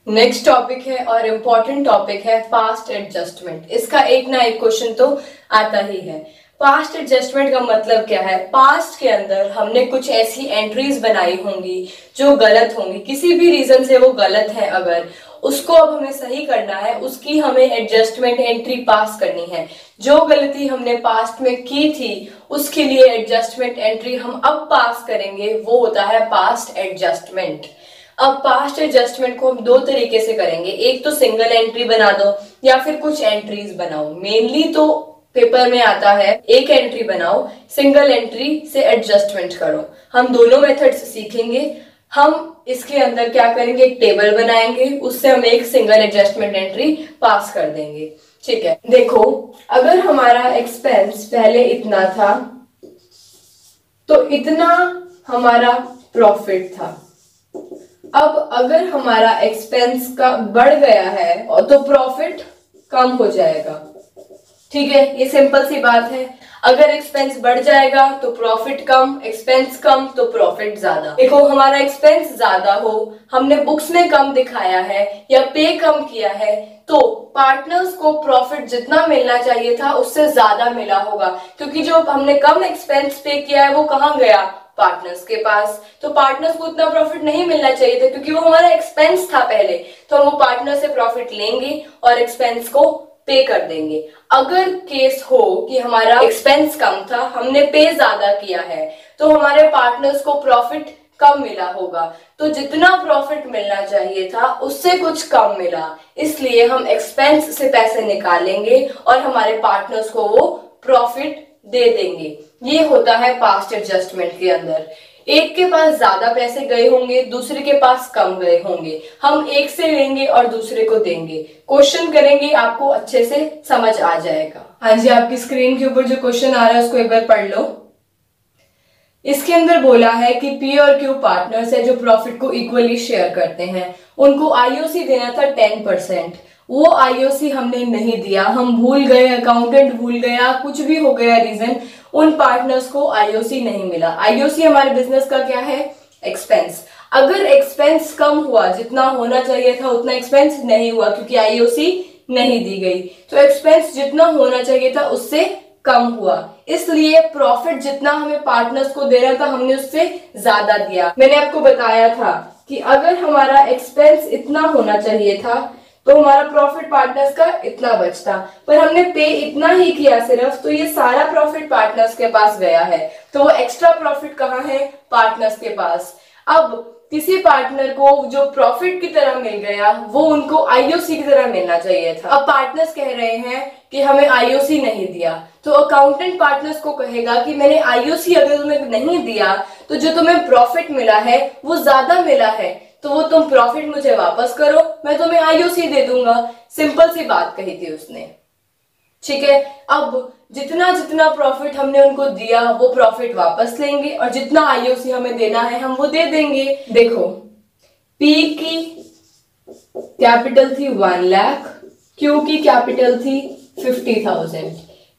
Next topic है और important topic है पास्ट एडजस्टमेंट। इसका एक ना एक क्वेश्चन तो आता ही है। पास्ट एडजस्टमेंट का मतलब क्या है? पास्ट के अंदर हमने कुछ ऐसी एंट्रीज बनाई होंगी जो गलत होंगी, किसी भी रीजन से वो गलत है, अगर उसको अब हमें सही करना है, उसकी हमें एडजस्टमेंट एंट्री पास करनी है। जो गलती हमने पास्ट में की थी उसके लिए एडजस्टमेंट एंट्री हम अब पास करेंगे, वो होता है पास्ट एडजस्टमेंट। अब पास्ट एडजस्टमेंट को हम दो तरीके से करेंगे, एक तो सिंगल एंट्री बना दो या फिर कुछ एंट्रीज बनाओ। मेनली तो पेपर में आता है एक एंट्री बनाओ, सिंगल एंट्री से एडजस्टमेंट करो। हम दोनों मेथड्स सीखेंगे। हम इसके अंदर क्या करेंगे, एक टेबल बनाएंगे, उससे हम एक सिंगल एडजस्टमेंट एंट्री पास कर देंगे। ठीक है, देखो अगर हमारा एक्सपेंस पहले इतना था तो इतना हमारा प्रॉफिट था। अब अगर हमारा एक्सपेंस का बढ़ गया है तो प्रॉफिट कम हो जाएगा। ठीक है, ये सिंपल सी बात है। अगर एक्सपेंस बढ़ जाएगा तो प्रॉफिट कम, एक्सपेंस कम तो प्रॉफिट ज्यादा। देखो हमारा एक्सपेंस ज्यादा हो, हमने बुक्स में कम दिखाया है या पे कम किया है, तो पार्टनर्स को प्रॉफिट जितना मिलना चाहिए था उससे ज्यादा मिला होगा, क्योंकि जो हमने कम एक्सपेंस पे किया है वो कहाँ गया, पार्टनर्स के पास। तो पार्टनर्स को उतना प्रॉफिट नहीं मिलना चाहिए था क्योंकि वो हमारा एक्सपेंस था पहले, तो हम वो पार्टनर से प्रॉफिट लेंगे और एक्सपेंस को पे कर देंगे। अगर केस हो कि हमारा एक्सपेंस कम था, हमने पे ज्यादा किया है, तो हमारे पार्टनर्स को प्रॉफिट कम मिला होगा। तो जितना प्रॉफिट मिलना चाहिए था उससे कुछ कम मिला, इसलिए हम एक्सपेंस से पैसे निकालेंगे और हमारे पार्टनर्स को वो प्रॉफिट दे देंगे। ये होता है पास्ट एडजस्टमेंट के अंदर। एक के पास ज्यादा पैसे गए होंगे, दूसरे के पास कम गए होंगे, हम एक से लेंगे और दूसरे को देंगे। क्वेश्चन करेंगे, आपको अच्छे से समझ आ जाएगा। हाँ जी, आपकी स्क्रीन के ऊपर जो क्वेश्चन आ रहा है उसको एक बार पढ़ लो। इसके अंदर बोला है कि पी और क्यू पार्टनर्स है जो प्रॉफिट को इक्वली शेयर करते हैं। उनको आईओसी देना था 10%, वो आईओसी हमने नहीं दिया, हम भूल गए, अकाउंटेंट भूल गया, कुछ भी हो गया रीजन, उन पार्टनर्स को आईओसी नहीं मिला। आईओसी हमारे बिजनेस का क्या है, एक्सपेंस। अगर एक्सपेंस कम हुआ, जितना होना चाहिए था उतना एक्सपेंस नहीं हुआ क्योंकि आईओसी नहीं दी गई, तो एक्सपेंस जितना होना चाहिए था उससे कम हुआ, इसलिए प्रॉफिट जितना हमें पार्टनर्स को देना था हमने उससे ज्यादा दिया। मैंने आपको बताया था कि अगर हमारा एक्सपेंस इतना होना चाहिए था तो हमारा प्रॉफिट पार्टनर्स का इतना बचता, पर हमने पे इतना ही किया सिर्फ, तो ये सारा प्रॉफिट पार्टनर्स के पास गया है, तो वो एक्स्ट्रा प्रॉफिट कहाँ है, पार्टनर्स के पास। अब किसी पार्टनर को जो प्रॉफिट की तरह मिल गया वो उनको आईओसी की तरह मिलना चाहिए था। अब पार्टनर्स कह रहे हैं कि हमें आईओसी नहीं दिया, तो अकाउंटेंट पार्टनर्स को कहेगा कि मैंने आईओसी अगर तुम्हें नहीं दिया तो जो तुम्हें प्रॉफिट मिला है वो ज्यादा मिला है, तो वो तुम प्रॉफिट मुझे वापस करो, मैं तुम्हें आईओसी दे दूंगा। सिंपल सी बात कही थी उसने। ठीक है, अब जितना जितना प्रॉफिट हमने उनको दिया वो प्रॉफिट वापस लेंगे और जितना आईओसी हमें देना है हम वो दे देंगे। देखो पी की कैपिटल थी 1 लाख, क्यू की कैपिटल थी 50,000।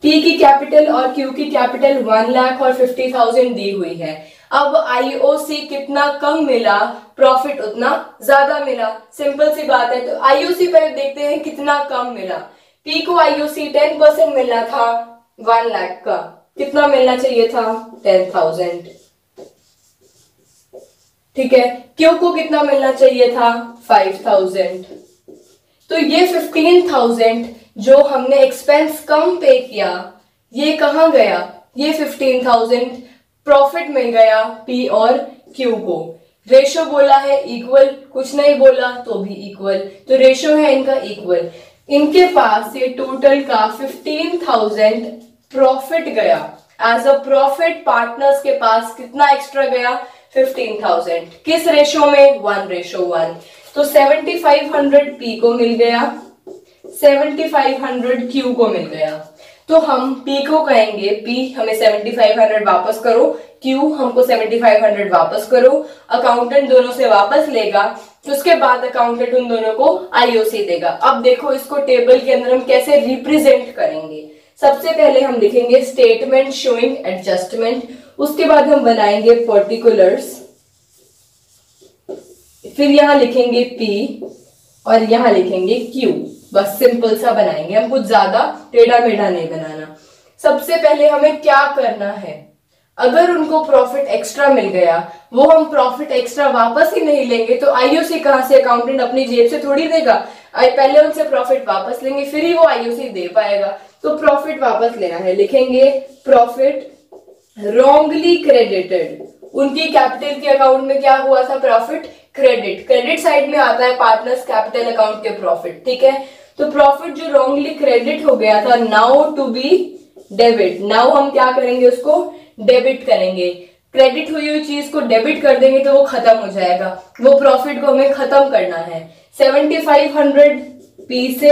पी की कैपिटल और क्यू की कैपिटल 1 लाख और 50,000 दी हुई है। अब आईओसी कितना कम मिला, प्रॉफिट उतना ज्यादा मिला। सिंपल सी बात है, तो आईओसी पहले देखते हैं कितना कम मिला। पी को आईओसी 10% मिलना था 1 लाख का, कितना मिलना चाहिए था, 10,000। ठीक है, क्यू को कितना मिलना चाहिए था, 5,000। तो ये 15,000 जो हमने एक्सपेंस कम पे किया ये कहाँ गया, ये 15,000 प्रॉफिट मिल गया पी और क्यू को। रेशो बोला है इक्वल, कुछ नहीं बोला तो भी इक्वल, तो रेशो है इनका इक्वल। इनके पास ये टोटल का 15,000 प्रॉफिट गया। एज अ प्रॉफिट पार्टनर्स के पास कितना एक्स्ट्रा गया, 15,000। किस रेशो में, 1:1। तो 7,500 पी को मिल गया, 7,500 क्यू को मिल गया। तो हम पी को कहेंगे पी हमें 7,500 वापस करो, क्यू हमको 7,500 वापस करो। अकाउंटेंट दोनों से वापस लेगा, उसके बाद अकाउंटेंट उन दोनों को आईओसी देगा। अब देखो इसको टेबल के अंदर हम कैसे रिप्रेजेंट करेंगे। सबसे पहले हम लिखेंगे स्टेटमेंट शोइंग एडजस्टमेंट, उसके बाद हम बनाएंगे पर्टिकुलर्स, फिर यहां लिखेंगे पी और यहाँ लिखेंगे क्यू। बस सिंपल सा बनाएंगे हम, कुछ ज्यादा टेढ़ा मेढ़ा नहीं बनाना। सबसे पहले हमें क्या करना है, अगर उनको प्रॉफिट एक्स्ट्रा मिल गया, वो हम प्रॉफिट एक्स्ट्रा वापस ही नहीं लेंगे तो आईओसी कहां से, अकाउंटेंट अपनी जेब से थोड़ी देगा। पहले उनसे प्रॉफिट वापस लेंगे फिर ही वो आईओसी दे पाएगा। तो प्रॉफिट वापस लेना है, लिखेंगे प्रॉफिट रॉन्गली क्रेडिटेड। उनकी कैपिटल के अकाउंट में क्या हुआ था, प्रॉफिट क्रेडिट। क्रेडिट साइड में आता है पार्टनर्स कैपिटल अकाउंट के प्रॉफिट, ठीक है। तो प्रॉफिट जो रॉन्गली क्रेडिट हो गया था, now to be debit. Now हम क्या करेंगे, उसको डेबिट करेंगे। क्रेडिट हुई हुई चीज को डेबिट कर देंगे तो वो खत्म हो जाएगा। वो प्रॉफिट को हमें खत्म करना है 7500 पी से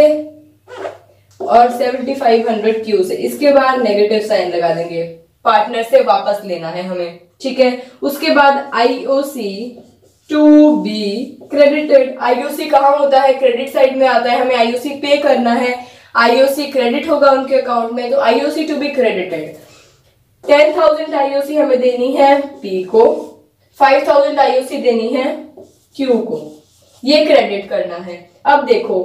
और 7500 क्यू से। इसके बाद नेगेटिव साइन लगा देंगे, पार्टनर से वापस लेना है हमें, ठीक है। उसके बाद IOC to be credited. IOC कहाँ होता है, क्रेडिट साइड में आता है, हमें आईओसी पे करना है। आईओसी क्रेडिट होगा उनके अकाउंट में, तो IOC to be credited. 10,000 IOC हमें देनी है पी को, 5,000 आईओसी देनी है क्यू को, ये क्रेडिट करना है। अब देखो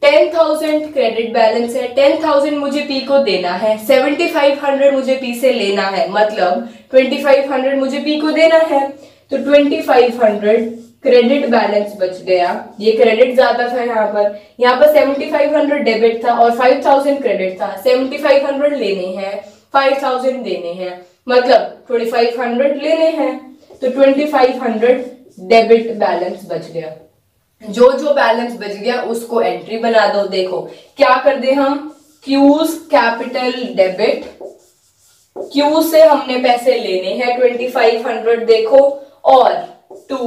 10,000 क्रेडिट बैलेंस है, 10,000 मुझे पी को देना है, 7500 मुझे पी से लेना है, मतलब 2500 मुझे पी को देना है। तो 2500 क्रेडिट बैलेंस बच गया। ये क्रेडिट ज्यादा था यहाँ पर 7500 डेबिट था और 5000 क्रेडिट था। 7500 लेने हैं, 5000 देने हैं, मतलब 2500 लेने हैं, तो 2500 डेबिट बैलेंस बच गया। जो जो बैलेंस बच गया उसको एंट्री बना दो। देखो क्या कर दे हम, क्यूज कैपिटल डेबिट, क्यू से हमने पैसे लेने हैं 2500 देखो, और टू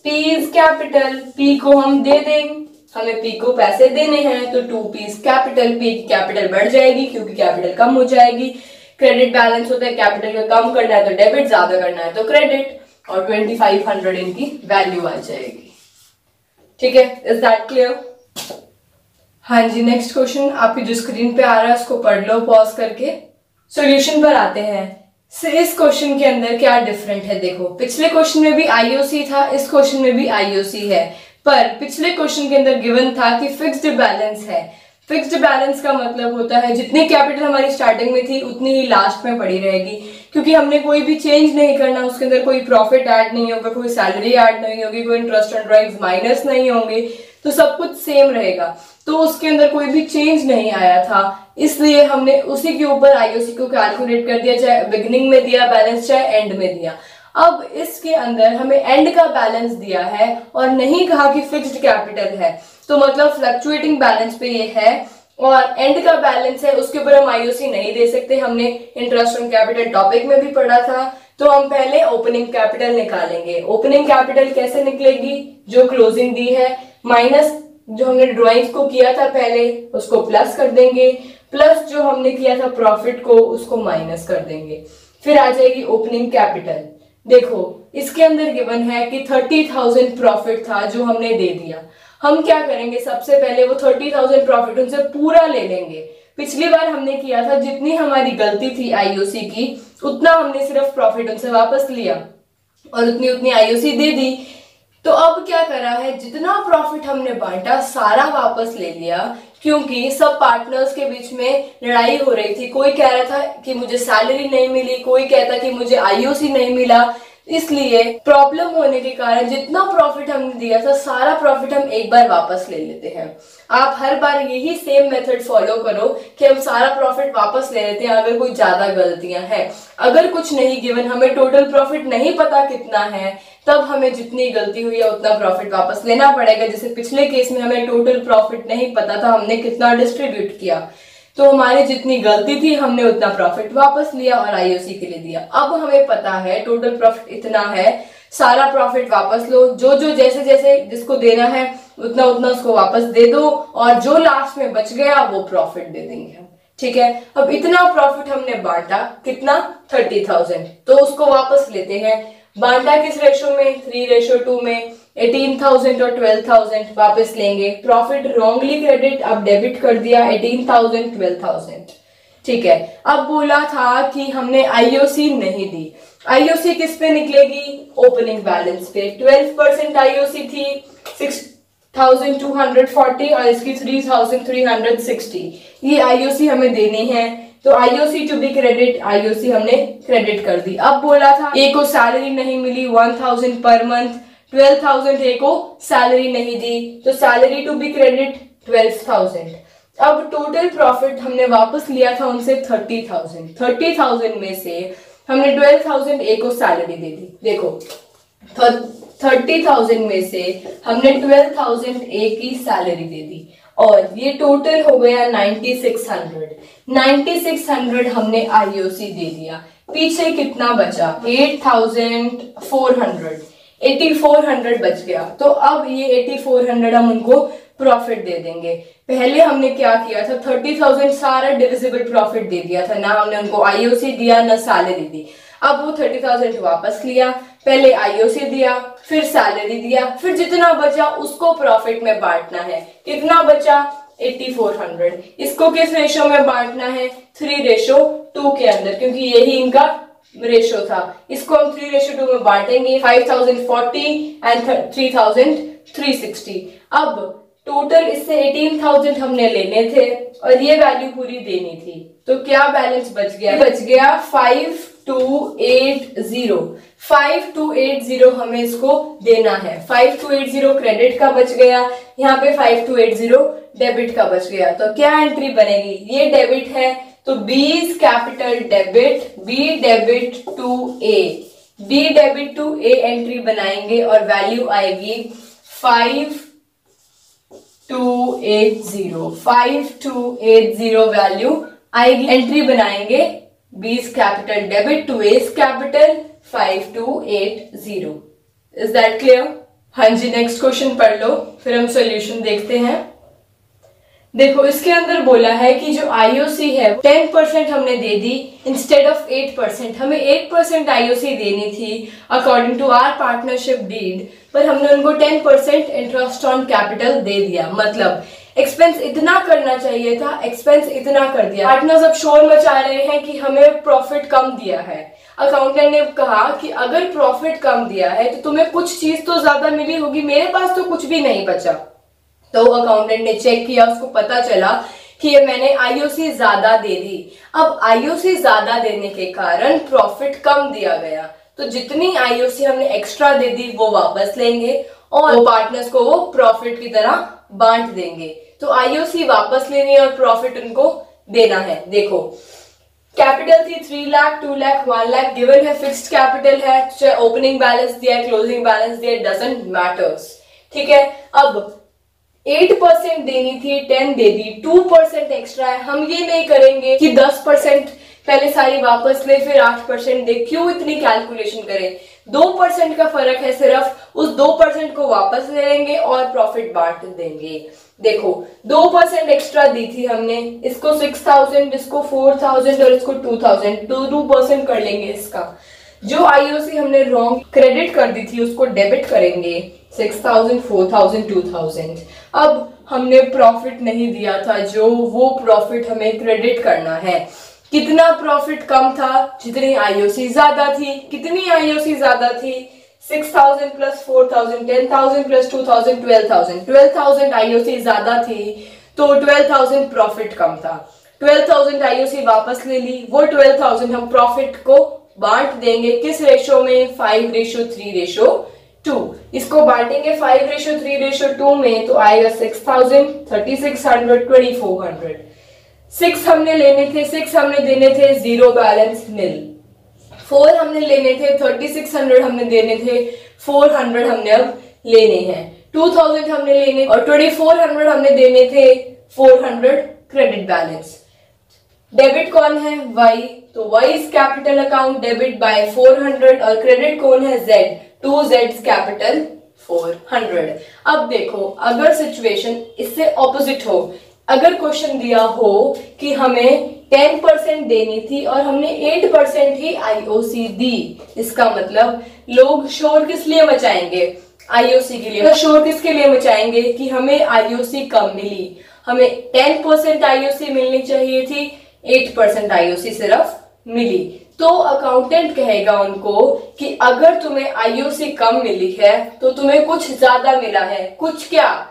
पीज कैपिटल, पी को हम दे देंगे, हमें पी को पैसे देने हैं, तो टू पीज कैपिटल, पी की कैपिटल बढ़ जाएगी क्योंकि कैपिटल कम हो जाएगी। क्रेडिट बैलेंस होता है, कैपिटल को कम करना है तो डेबिट, ज्यादा करना है तो क्रेडिट, और 2500 इनकी वैल्यू आ जाएगी, ठीक है। Is that clear? हाँ जी, नेक्स्ट क्वेश्चन आपकी जो स्क्रीन पे आ रहा है उसको पढ़ लो पॉज करके। सॉल्यूशन पर आते हैं। इस क्वेश्चन के अंदर क्या डिफरेंट है, देखो पिछले क्वेश्चन में भी आईओसी था, इस क्वेश्चन में भी आईओसी है, पर पिछले क्वेश्चन के अंदर गिवन था कि फिक्स्ड बैलेंस है। फिक्स्ड बैलेंस का मतलब होता है जितनी कैपिटल हमारी स्टार्टिंग में थी उतनी ही लास्ट में पड़ी रहेगी, क्योंकि हमने कोई भी चेंज नहीं करना, उसके अंदर कोई प्रॉफिट ऐड नहीं होगा, कोई सैलरी ऐड नहीं होगी, कोई इंटरेस्ट एंड ड्राइव्स माइनस नहीं होंगे, तो सब कुछ सेम रहेगा। तो उसके अंदर कोई भी चेंज नहीं आया था, इसलिए हमने उसी के ऊपर आईओसी को कैलकुलेट कर दिया, चाहे बिगिनिंग में दिया बैलेंस चाहे एंड में दिया। अब इसके अंदर हमें एंड का बैलेंस दिया है और नहीं कहा कि फिक्स्ड कैपिटल है, तो मतलब फ्लक्चुएटिंग बैलेंस पे ये है, और एंड का बैलेंस है उसके ऊपर हम आईओसी नहीं दे सकते। हमने इंटरेस्ट ऑन कैपिटल टॉपिक में भी पढ़ा था। तो हम पहले ओपनिंग कैपिटल निकालेंगे। ओपनिंग कैपिटल कैसे निकलेगी, जो क्लोजिंग दी है माइनस जो हमने ड्राइंग्स को किया था पहले उसको प्लस कर देंगे, प्लस जो हमने किया था प्रॉफिट को उसको माइनस कर देंगे, फिर आ जाएगी ओपनिंग कैपिटल। देखो इसके अंदर गिवन है कि 30,000 प्रॉफिट था जो हमने दे दिया। हम क्या करेंगे, सबसे पहले वो 30,000 प्रॉफिट उनसे पूरा ले लेंगे। पिछली बार हमने किया था जितनी हमारी गलती थी आईओसी की उतना हमने सिर्फ प्रॉफिट उनसे वापस लिया और उतनी उतनी आईओसी दे दी। तो अब क्या करा है, जितना प्रॉफिट हमने बांटा सारा वापस ले लिया, क्योंकि सब पार्टनर्स के बीच में लड़ाई हो रही थी। कोई कह रहा था कि मुझे सैलरी नहीं मिली, कोई कहता कि मुझे आईओसी नहीं मिला, इसलिए प्रॉब्लम होने के कारण जितना प्रॉफिट हमने दिया था सारा प्रॉफिट हम एक बार वापस ले लेते हैं। आप हर बार यही सेम मेथड फॉलो करो कि हम सारा प्रॉफिट वापस ले लेते हैं अगर कोई ज्यादा गलतियां हैं। अगर कुछ नहीं गिवन, हमें टोटल प्रॉफिट नहीं पता कितना है, तब हमें जितनी गलती हुई है उतना प्रॉफिट वापस लेना पड़ेगा। जैसे पिछले केस में हमें टोटल प्रॉफिट नहीं पता था, हमने कितना डिस्ट्रीब्यूट किया, तो हमारी जितनी गलती थी हमने उतना प्रॉफिट वापस लिया और आईओसी के लिए दिया। अब हमें पता है टोटल प्रॉफिट इतना है, सारा प्रॉफिट वापस लो, जो जो जैसे जैसे जिसको देना है उतना उतना उसको वापस दे दो, और जो लास्ट में बच गया वो प्रॉफिट दे देंगे हम, ठीक है। अब इतना प्रॉफिट हमने बांटा, कितना 30,000, तो उसको वापस लेते हैं। बांटा किस रेशो में, 3:2 में। 18,000 और 12,000 वापस लेंगे। प्रॉफिट रॉन्गली क्रेडिट, अब डेबिट कर दिया 18,000 12,000, ठीक है। अब बोला था कि हमने आईओसी नहीं दी। आईओसी किस पे निकलेगी, ओपनिंग बैलेंस पे। 12% आईओसी थी, 1240 और इसकी 3360। ये आईओसी हमें देनी है, तो IOC to be credit, IOC हमने क्रेडिट कर दी। अब बोला था ए को सैलरी नहीं मिली 1000 पर मंथ, 12,000 ए को सैलरी नहीं दी, तो सैलरी टू बी क्रेडिट 12,000। अब टोटल प्रॉफिट हमने वापस लिया था उनसे 30,000। 30,000 में से हमने 12,000 ए को सैलरी दे दी। देखो 30,000 में से हमने 12,000 ए की सैलरी दे दी और ये टोटल हो गया 9600। 9600 हमने आईओसी दे दिया। पीछे कितना बचा? 8,400, 8400 बच गया। तो अब ये 8400 हम उनको प्रॉफिट दे देंगे। पहले हमने क्या किया था, 30,000 सारा डिविजिबल प्रॉफिट दे दिया था, ना हमने उनको आईओसी दिया ना सैलरी दी। अब वो 30,000 वापस लिया, पहले आईओसी दिया, फिर सैलरी दिया, फिर जितना बचा उसको प्रॉफिट में बांटना है। कितना बचा? 8400। इसको किस रेशो में बांटना है? 3:2 के अंदर, क्योंकि यही इनका रेशो था। इसको हम 3:2 में बांटेंगे। 5040 एंड 3360। अब टोटल इससे 18,000 हमने लेने थे और ये वैल्यू पूरी देनी थी, तो क्या बैलेंस बच गया? बच गया 5280। 5280 हमें इसको देना है। 5280 क्रेडिट का बच गया, यहाँ पे 5280 डेबिट का बच गया। तो क्या एंट्री बनेगी? ये डेबिट है तो B's capital debit, B debit to A, B debit to A entry बनाएंगे और वैल्यू आएगी 5280। 5280 वैल्यू आएगी, एंट्री बनाएंगे B's capital debit to S capital 5280। Is that clear? हाँ जी, नेक्स्ट क्वेश्चन पढ़ लो, फिर हम सॉल्यूशन देखते हैं। देखो इसके अंदर बोला है कि जो आईओसी है 10% हमने दे दी इंस्टेड ऑफ 8%। हमें 8% आईओसी देनी थी according to our partnership deed, पर हमने उनको 10% इंटरेस्ट ऑन कैपिटल दे दिया। मतलब एक्सपेंस इतना करना चाहिए था, एक्सपेंस इतना कर दिया। पार्टनर्स अब शोर मचा रहे हैं कि हमें प्रॉफिट कम दिया है। अकाउंटेंट ने कहा कि अगर प्रॉफिट कम दिया है तो तुम्हें कुछ चीज तो ज्यादा मिली होगी, मेरे पास तो कुछ भी नहीं बचा। तो अकाउंटेंट ने चेक किया, उसको पता चला कि ये मैंने आईओसी ज्यादा दे दी। अब आईओसी ज्यादा देने के कारण प्रॉफिट कम दिया गया, तो जितनी आईओसी हमने एक्स्ट्रा दे दी वो वापस लेंगे और पार्टनर्स को वो प्रॉफिट की तरह बांट देंगे। तो आईओसी वापस लेनी है और प्रॉफिट उनको देना है। देखो कैपिटल थी 3 लाख, 2 लाख, 1 लाख, गिवन है फिक्स्ड कैपिटल है, चाहे ओपनिंग बैलेंस दिया है, क्लोजिंग बैलेंस दिया है, डजंट मैटर्स। ठीक है, अब 8% देनी थी, 10 दे दी, 2% एक्स्ट्रा है। हम ये नहीं करेंगे कि 10% पहले सारी वापस ले फिर 8% दे, क्यों इतनी कैलकुलेशन करें? 2% का फर्क है सिर्फ, उस 2% को वापस ले लेंगे और प्रॉफिट बांट देंगे। देखो 2% एक्स्ट्रा दी थी हमने, इसको 6,000, इसको 4,000 और इसको 2,000, 2% कर लेंगे इसका। जो आईओसी हमने रॉन्ग क्रेडिट कर दी थी उसको डेबिट करेंगे, 6,000, 4,000, 2,000। अब हमने प्रॉफिट नहीं दिया था, जो वो प्रॉफिट हमें क्रेडिट करना है। कितना प्रॉफिट कम था? जितनी आईओसी ज्यादा थी। कितनी आईओसी ज्यादा थी? 6,000 प्लस 4,000, 10,000 प्लस 2,000, 12,000। 12,000 आईओसी ज्यादा थी तो 12,000 प्रॉफिट कम था। 12,000 आईओसी वापस ले ली, वो 12,000 हम प्रॉफिट को बांट देंगे। किस रेशो में? 5:3:2। इसको बांटेंगे 5:3:2 में, तो आएगा 6,000, 3,600, 2,400। 6 हमने लेने थे, 6 हमने देने थे, जीरो बैलेंस निल। 4 हमने लेने थे, 3,600 हमने देने थे, 400 हमने अब लेने हैं। 2,000 हमने लेने और 2,400 हमने देने थे, 400 क्रेडिट बैलेंस। डेबिट कौन है? Y, तो Y is capital account, debit bye 400, और क्रेडिट कौन है? Z, 2Z capital 400। अब देखो अगर सिचुएशन इससे ऑपोजिट हो, अगर क्वेश्चन दिया हो कि हमें 10% देनी थी और हमने 8% ही आईओसी दी, इसका मतलब लोग शोर किस लिए मचाएंगे? आईओसी के लिए। तो शोर किसके लिए मचाएंगे? कि हमें आईओसी कम मिली, हमें 10% आईओसी मिलनी चाहिए थी, 8% आईओसी सिर्फ मिली। तो अकाउंटेंट कहेगा उनको कि अगर तुम्हें आईओसी कम मिली है तो तुम्हें कुछ ज्यादा मिला है। कुछ क्या?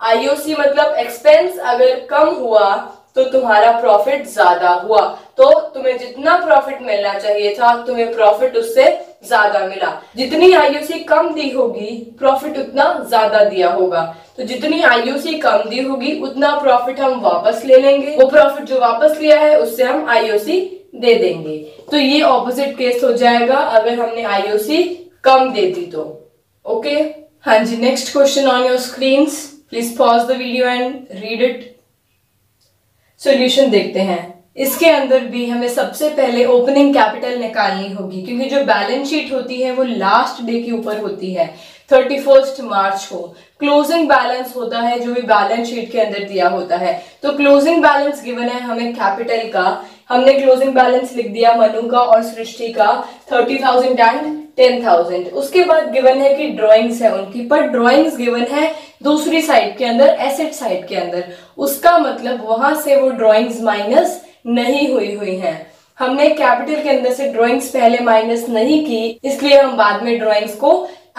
आईओसी मतलब एक्सपेंस अगर कम हुआ तो तुम्हारा प्रॉफिट ज्यादा हुआ, तो तुम्हें जितना प्रॉफिट मिलना चाहिए था तुम्हें प्रॉफिट उससे ज्यादा मिला। जितनी आईओसी कम दी होगी प्रॉफिट उतना ज्यादा दिया होगा, तो जितनी आईओसी कम दी होगी उतना प्रॉफिट हम वापस ले लेंगे, वो प्रॉफिट जो वापस लिया है उससे हम आईओसी दे देंगे। तो ये ऑपोजिट केस हो जाएगा अगर हमने आईओसी कम दे दी तो। ओके, हाँ जी, next question on your screens, please pause the video and read it. Solution देखते हैं। इसके अंदर भी हमें सबसे पहले ओपनिंग कैपिटल निकालनी होगी, क्योंकि जो बैलेंस शीट होती है वो लास्ट डे के ऊपर होती है, 31 मार्च को। क्लोजिंग बैलेंस होता है जो भी बैलेंस शीट के अंदर दिया होता है। तो क्लोजिंग बैलेंस गिवन है हमें कैपिटल का, हमने क्लोजिंग बैलेंस लिख दिया मनु का और सृष्टि का 30,000 एंड 10,000। उसके बाद गिवन है कि ड्राइंग्स है उनकी, पर ड्राइंग्स गिवन है दूसरी साइड के अंदर, एसेट साइड के अंदर। उसका मतलब वहां से वो ड्राइंग्स माइनस नहीं हुई हैं। हमने कैपिटल के अंदर से ड्राइंग्स पहले माइनस नहीं की, इसलिए हम बाद में ड्राइंग्स को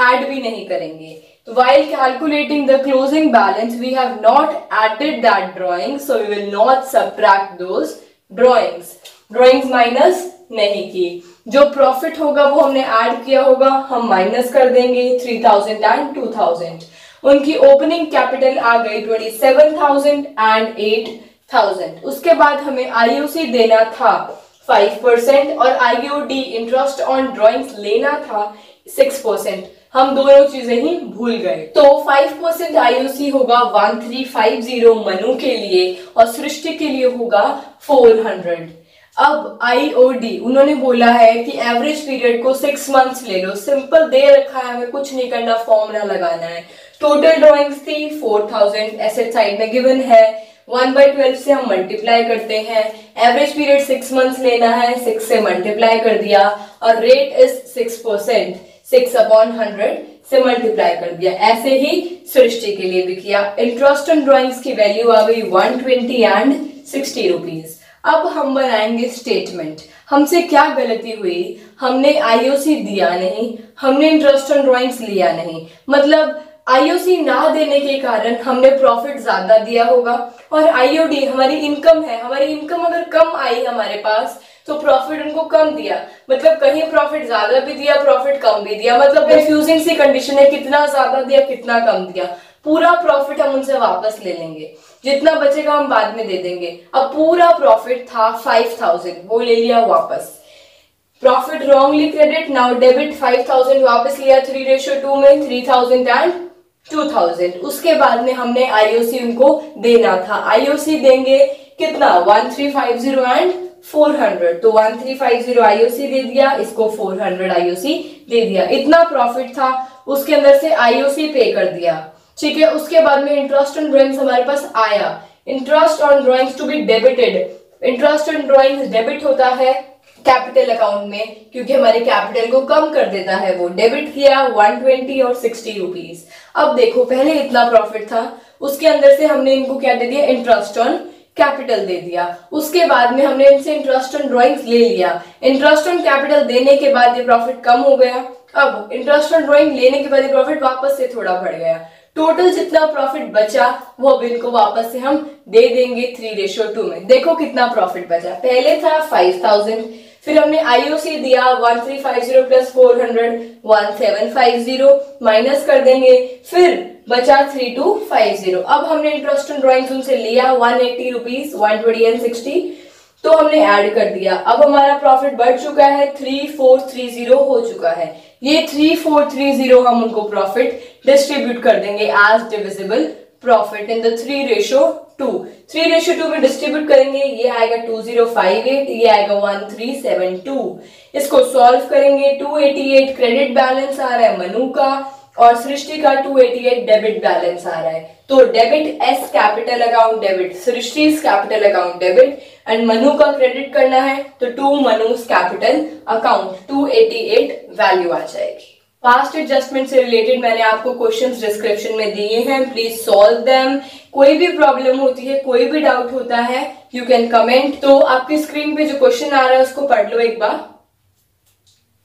ऐड भी नहीं करेंगे। तो while calculating the closing balance we have not added that drawing, so we will not subtract those drawings। Drawings minus नहीं की, जो प्रॉफिट होगा वो हमने ऐड किया होगा, हम माइनस कर देंगे 3,000 एंड 2,000। उनकी ओपनिंग कैपिटल आ गई 27,000 एंड 8,000। उसके बाद हमें आईओसी देना था 5% और आईओडी इंटरेस्ट ऑन ड्राइंग्स लेना था 6%। हम दोनों चीजें ही भूल गए। तो 5% आईओसी होगा 1350 मनु के लिए और सृष्टि के लिए होगा 400। अब आईओडी उन्होंने बोला है कि एवरेज पीरियड को 6 मंथ्स ले लो, सिंपल दे रखा है, हमें कुछ नहीं करना, फॉर्मूला लगाना है। टोटल ड्राइंग्स थी 4,000, एसेट साइड में गिवन है, 1/12 से हम मल्टीप्लाई करते हैं, एवरेज पीरियड 6 मंथ्स लेना है, 6 से मल्टीप्लाई कर दिया और रेट इज 6%, 6/100 से मल्टीप्लाई कर दिया। ऐसे ही सृष्टि के लिए भी किया। इंटरेस्ट ऑन ड्राइंग्स की वैल्यू आ गई 120 एंड 60 रुपीज। अब हम बनाएंगे स्टेटमेंट। हमसे क्या गलती हुई, हमने आईओसी दिया नहीं, हमने इंटरेस्ट ऑन ड्राइंग्स लिया नहीं, मतलब आईओसी ना देने के कारण हमने प्रॉफिट ज्यादा दिया होगा और आईओडी हमारी इनकम है, हमारी इनकम अगर कम आई हमारे पास तो प्रॉफिट उनको कम दिया, मतलब कहीं प्रॉफिट ज्यादा भी दिया प्रॉफिट कम भी दिया, मतलब कंफ्यूजिंग सी कंडीशन है, कितना ज्यादा दिया कितना कम दिया। पूरा प्रॉफिट हम उनसे वापस ले लेंगे, जितना बचेगा हम बाद में दे देंगे। अब पूरा प्रॉफिट था 5,000, वो ले लिया वापस। Profit wrongly credit, now debit 5,000 वापस लिया 3:2 में, 3,000 एंड 2,000। उसके बाद में हमने आईओसी उनको देना था, आईओसी देंगे कितना 1350 एंड 400, तो 1350 आईओसी दे दिया, इसको 400 आईओसी दे दिया। इतना प्रॉफिट था, उसके अंदर से आईओसी पे कर दिया, ठीक है। उसके बाद में इंटरेस्ट ऑन ड्राइंग्स हमारे पास आया, interest on drawings to be debited. Interest on drawings debit होता है कैपिटल अकाउंट में, क्योंकि हमारे कैपिटल को कम कर देता है वो। डेबिट किया 120 और 60 रुपीज। अब देखो पहले इतना प्रॉफिट था, उसके अंदर से हमने इनको क्या दे दिया, इंटरेस्ट ऑन कैपिटल दे दिया। उसके बाद में हमने इनसे इंटरेस्ट ऑन ड्राइंग्स ले लिया, इंटरेस्ट ऑन कैपिटल देने के बाद ये प्रॉफिट कम हो गया। अब इंटरेस्ट ऑन ड्राइंग लेने के बाद ये प्रॉफिट वापस से थोड़ा बढ़ गया। टोटल जितना प्रॉफिट बचा वो अब इनको वापस से हम दे देंगे 3:2 में। देखो कितना प्रॉफिट बचा, पहले था 5,000, फिर हमने आईओसी दिया 1350 प्लस 400 1750 माइनस कर देंगे, फिर बचा 3250। अब हमने इंटरेस्ट ऑन ड्राइंग्स उनसे लिया 180 रुपीज, 120 एंड 60, तो हमने ऐड कर दिया। अब हमारा प्रॉफिट बढ़ चुका है, 3430 हो चुका है। ये 3430 हम उनको प्रॉफिट डिस्ट्रीब्यूट कर देंगे as divisible profit in the 3:2। 3:2 में डिस्ट्रीब्यूट करेंगे, ये आएगा 2058, ये आएगा 1372। इसको सॉल्व करेंगे, 288 क्रेडिट बैलेंस आ रहा है मनु का और सृष्टि का 288 डेबिट बैलेंस आ रहा है। तो debit S capital account debit, Srishti capital account debit and Manu का क्रेडिट करना है तो टू मनुस कैपिटल अकाउंट, 288 वैल्यू आ जाएगी। पास्ट एडजस्टमेंट से रिलेटेड मैंने आपको क्वेश्चंस डिस्क्रिप्शन में दिए हैं, प्लीज सॉल्व देम। कोई भी प्रॉब्लम होती है, कोई भी डाउट होता है, यू कैन कमेंट। तो आपकी स्क्रीन पे जो क्वेश्चन आ रहा है उसको पढ़ लो एक बार।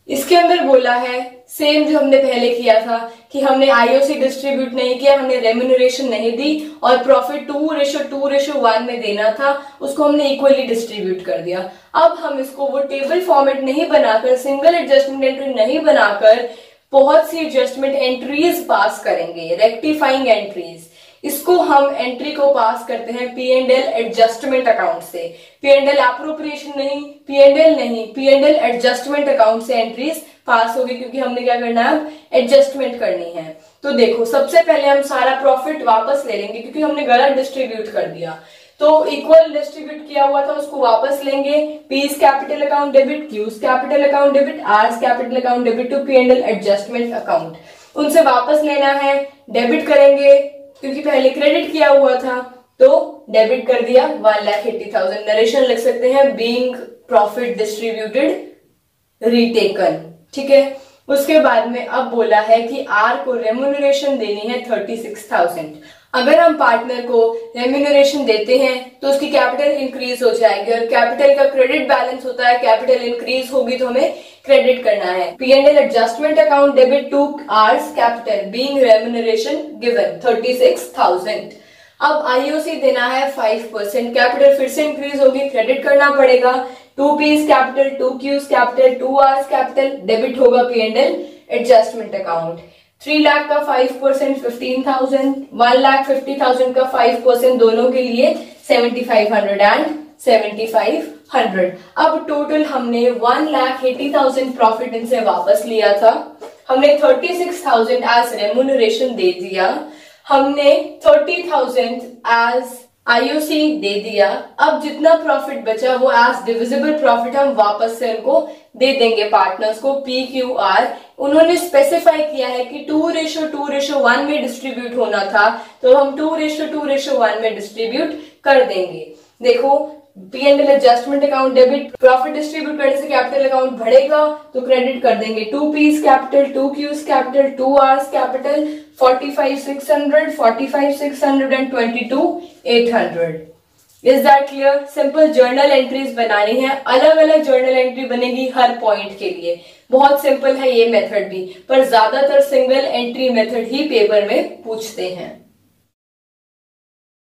इसके अंदर बोला है सेम जो हमने पहले किया था कि हमने आईओसी डिस्ट्रीब्यूट नहीं किया, हमने रेम्यूनरेशन नहीं दी और प्रॉफिट 2:2:1 में देना था, उसको हमने इक्वली डिस्ट्रीब्यूट कर दिया। अब हम इसको वो टेबल फॉर्मेट नहीं बनाकर, सिंगल एडजस्टमेंट एंट्री नहीं बनाकर बहुत सी एडजस्टमेंट एंट्रीज पास करेंगे, रेक्टिफाइंग एंट्रीज। इसको हम एंट्री को पास करते हैं P&L एडजस्टमेंट अकाउंट से। P&L एप्रोप्रिएशन नहीं, P&L नहीं, P&L एडजस्टमेंट अकाउंट से एंट्रीज पास होगी, क्योंकि हमने क्या करना है, एडजस्टमेंट करनी है। तो देखो सबसे पहले हम सारा प्रॉफिट वापस ले लेंगे, क्योंकि हमने गलत डिस्ट्रीब्यूट कर दिया। तो इक्वल डिस्ट्रीब्यूट किया हुआ था उसको वापस लेंगे। P's capital account debit, Q's capital account debit, R's capital account debit to P&L adjustment account, उनसे वापस लेना है। डेबिट करेंगे क्योंकि पहले क्रेडिट किया हुआ था, तो डेबिट कर दिया 1,80,000। नरेशन लिख सकते हैं बीइंग प्रॉफिट डिस्ट्रीब्यूटेड रिटेकन, ठीक है। उसके बाद में अब बोला है कि आर को रेम्यूनरेशन देनी है 36,000। अगर हम पार्टनर को रेम्यूनरेशन देते हैं तो उसकी कैपिटल इंक्रीज हो जाएगी, और कैपिटल का क्रेडिट बैलेंस होता है, कैपिटल इंक्रीज होगी तो हमें क्रेडिट करना है। P&L adjustment account debit to R's capital being remuneration given 36,000। अब आईओसी देना है 5%, कैपिटल फिर से इंक्रीज होगी, क्रेडिट करना पड़ेगा। 2P's capital, 2Q's capital, 2R's capital debit होगा P&L एडजस्टमेंट अकाउंट। 3 लाख का 5% 15,000, 1,50,000 का 5% दोनों के लिए 7,500 एंड 7,500। अब टोटल हमने 1,80,000 प्रॉफिट इनसे वापस लिया था, हमने 36,000 एज रेम्यूनरेशन दे दिया, हमने 30,000 एज आईओसी दे दिया। अब जितना प्रॉफिट बचा वो एज डिविजिबल प्रॉफिट हम वापस से उनको दे देंगे पार्टनर्स को, PQR। उन्होंने स्पेसिफाई किया है कि 2:2:1 में डिस्ट्रीब्यूट होना था, तो हम 2:2:1 में डिस्ट्रीब्यूट कर देंगे। देखो P&L adjustment account debit, profit distribute करने से कैपिटल अकाउंट बढ़ेगा तो क्रेडिट कर देंगे। 2P's capital, 2Q's capital, 2R's capital 45,600, 45,600 and 22,800। Is that clear? Simple journal entries बनानी है, अलग अलग जर्नल एंट्री बनेगी हर पॉइंट के लिए। बहुत सिंपल है ये मेथड भी, पर ज्यादातर सिंगल एंट्री मेथड ही पेपर में पूछते हैं।